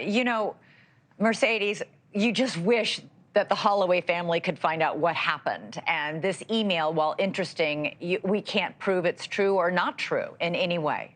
You know, Mercedes, you just wish that the Holloway family could find out what happened. And this email, while interesting, we can't prove it's true or not true in any way.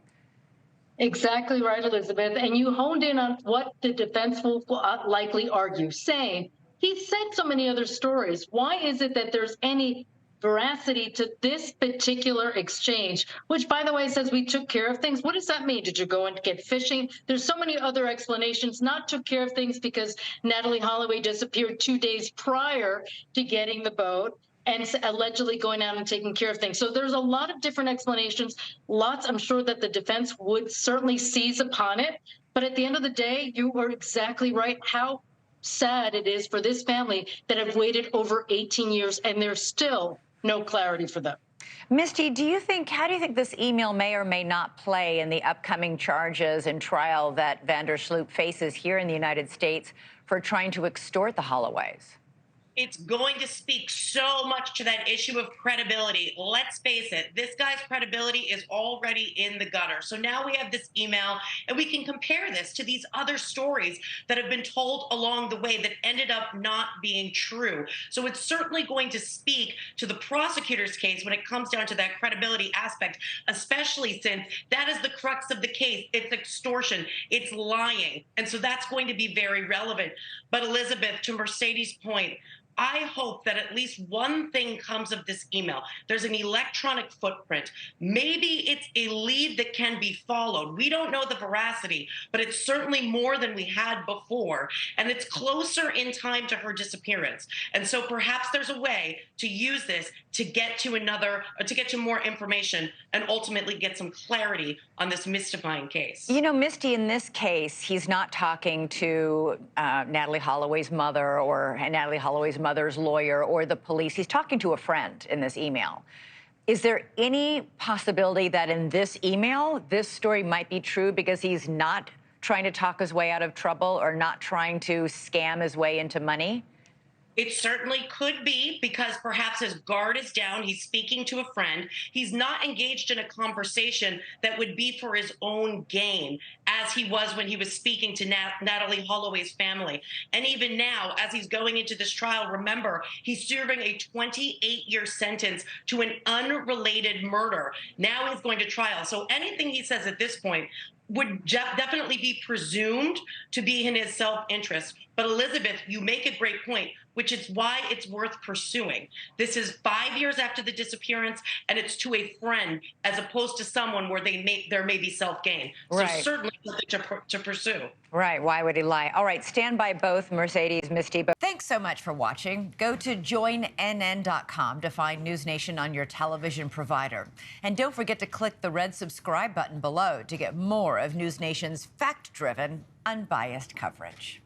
Exactly right, Elizabeth. And you honed in on what the defense will likely argue, saying he said so many other stories. Why is it that there's any veracity to this particular exchange, which, by the way, says we took care of things? What does that mean? Did you go and get fishing? There's so many other explanations. Not took care of things because Natalie Holloway disappeared 2 days prior to getting the boat and allegedly going out and taking care of things. So there's a lot of different explanations. Lots, I'm sure that the defense would certainly seize upon it. But at the end of the day, you were exactly right. How sad it is for this family that have waited over 18 years and there's still no clarity for them. Misty, how do you think this email may or may not play in the upcoming charges and trial that Vander Sloot faces here in the United States for trying to extort the Holloways? It's going to speak so much to that issue of credibility. Let's face it, this guy's credibility is already in the gutter. So now we have this email, and we can compare this to these other stories that have been told along the way that ended up not being true. So it's certainly going to speak to the prosecutor's case when it comes down to that credibility aspect, especially since that is the crux of the case. It's extortion, it's lying. And so that's going to be very relevant. But Elizabeth, to Mercedes' point, I hope that at least one thing comes of this email. There's an electronic footprint. Maybe it's a lead that can be followed. We don't know the veracity, but it's certainly more than we had before. And it's closer in time to her disappearance. And so perhaps there's a way to use this to get to more information and ultimately get some clarity on this mystifying case. You know, Misty, in this case, he's not talking to Natalie Holloway's mother or Natalie Holloway's mother's lawyer or the police. He's talking to a friend in this email. Is there any possibility that in this email, this story might be true because he's not trying to talk his way out of trouble or not trying to scam his way into money? It certainly could be, because perhaps his guard is down. He's speaking to a friend. He's not engaged in a conversation that would be for his own gain, as he was when he was speaking to Natalie Holloway's family. And even now, as he's going into this trial, remember, he's serving a 28-year sentence to an unrelated murder. Now he's going to trial. So anything he says at this point would definitely be presumed to be in his self-interest. But Elizabeth, you make a great point, which is why it's worth pursuing. This is 5 years after the disappearance, and it's to a friend as opposed to someone where there may be self-gain. So certainly something to pursue. Right. Why would he lie? All right. Stand by both, Mercedes, Misty. Thanks so much for watching. Go to joinnn.com to find NewsNation on your television provider. And don't forget to click the red subscribe button below to get more of NewsNation's fact-driven, unbiased coverage.